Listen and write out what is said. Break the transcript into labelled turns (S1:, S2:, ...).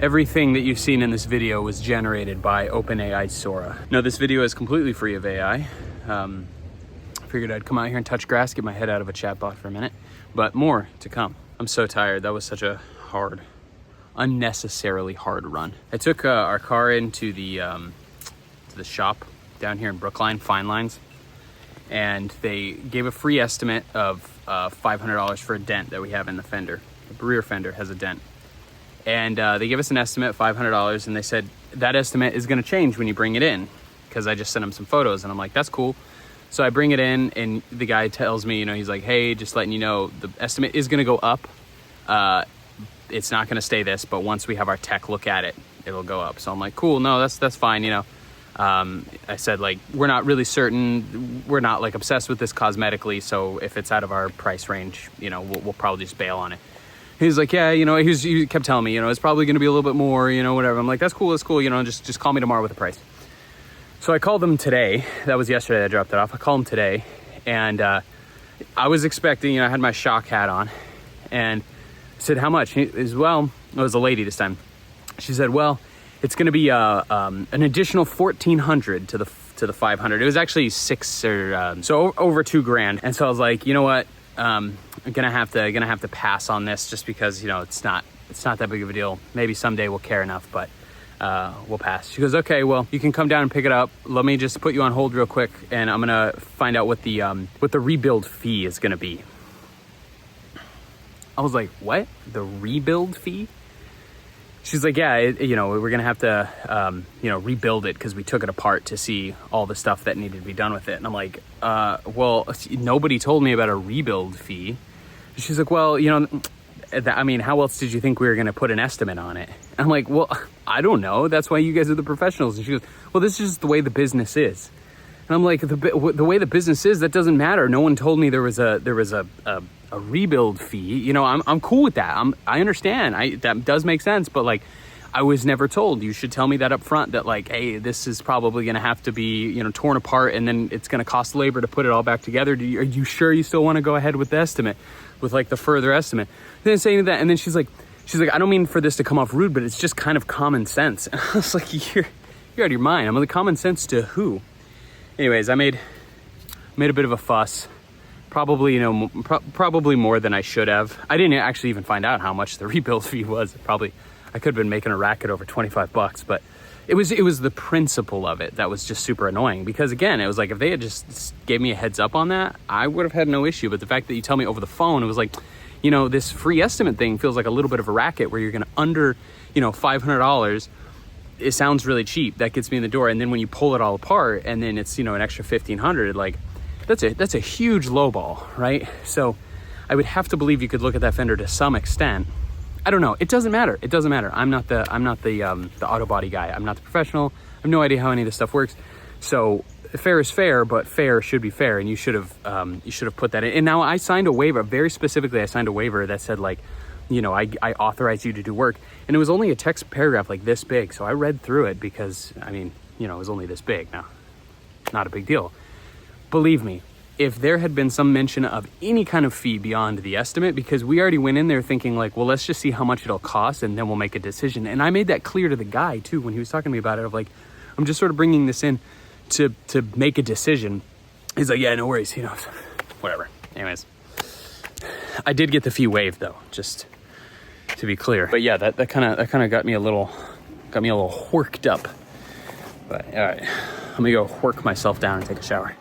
S1: Everything that you've seen in this video was generated by OpenAI Sora. Now, this video is completely free of AI. Figured I'd come out here and touch grass, get my head out of a chatbot for a minute, but more to come. I'm so tired. That was such a hard, unnecessarily hard run. I took our car into the shop down here in Brookline, Fine Lines, and they gave a free estimate of $500 for a dent that we have in the fender. The rear fender has a dent. And they gave us an estimate, $500, and they said that estimate is gonna change when you bring it in, because I just sent them some photos, and I'm like, that's cool. So I bring it in, and the guy tells me, you know, he's like, hey, just letting you know, the estimate is gonna go up. It's not gonna stay this, but once we have our tech look at it, it'll go up. So I'm like, cool, no, that's fine, you know. I said, like, we're not really certain, we're not like obsessed with this cosmetically, so if it's out of our price range, you know, we'll probably just bail on it. He's like, yeah, you know, he kept telling me, you know, it's probably gonna be a little bit more, you know, whatever. I'm like, that's cool, you know, just call me tomorrow with the price. So I called them today. That was yesterday I dropped it off. I called them today, and I was expecting, you know, I had my shock hat on, and I said, how much? It was a lady this time. She said, well, it's gonna be an additional $1,400 to the 500. It was actually so over $2,000. And so I was like, you know what? I'm gonna have to pass on this, just because, you know, it's not that big of a deal. Maybe someday we'll care enough, but we'll pass. She goes, okay, well, you can come down and pick it up. Let me just put you on hold real quick, and I'm gonna find out what the rebuild fee is gonna be. I was like, what? The rebuild fee? She's like, yeah, you know, we're gonna have to, you know, rebuild it because we took it apart to see all the stuff that needed to be done with it. And I'm like, well, nobody told me about a rebuild fee. She's like, well, you know, I mean, how else did you think we were gonna put an estimate on it? And I'm like, well, I don't know. That's why you guys are the professionals. And she goes, well, this is just the way the business is. And I'm like, the way the business is, that doesn't matter. No one told me there was a rebuild fee. You know, I'm cool with that. I understand. That does make sense, but like, I was never told. You should tell me that up front, that like, hey, this is probably gonna have to be, you know, torn apart, and then it's gonna cost labor to put it all back together. Are you sure you still want to go ahead with the estimate, with like the further estimate? They didn't say any of that. And then she's like, I don't mean for this to come off rude, but it's just kind of common sense. And I was like, you're out of your mind. I'm like, common sense to who? Anyways, I made a bit of a fuss. Probably, you know, probably more than I should have. I didn't actually even find out how much the rebuild fee was. I could have been making a racket over $25, but it was the principle of it that was just super annoying. Because again, it was like, if they had just gave me a heads up on that, I would have had no issue. But the fact that you tell me over the phone, it was like, you know, this free estimate thing feels like a little bit of a racket where you're gonna under, you know, $500. It sounds really cheap. That gets me in the door. And then when you pull it all apart, and then it's, you know, an extra $1,500, like, that's a huge lowball, right? So I would have to believe you could look at that fender to some extent. I don't know. It doesn't matter. It doesn't matter. I'm not the auto body guy. I'm not the professional. I have no idea how any of this stuff works. So fair is fair, but fair should be fair. And you should have put that in. And now I signed a waiver. Very specifically, I signed a waiver that said, like, you know, I authorize you to do work. And it was only a text paragraph like this big. So I read through it because, I mean, you know, it was only this big. Now, not a big deal. Believe me, if there had been some mention of any kind of fee beyond the estimate, because we already went in there thinking like, well, let's just see how much it'll cost and then we'll make a decision. And I made that clear to the guy too, when he was talking to me about it, of like, I'm just sort of bringing this in to make a decision. He's like, yeah, no worries, you know, whatever. Anyways, I did get the fee waived though, just to be clear. But yeah, that kind of got me a little worked up. But all right, let me go work myself down and take a shower.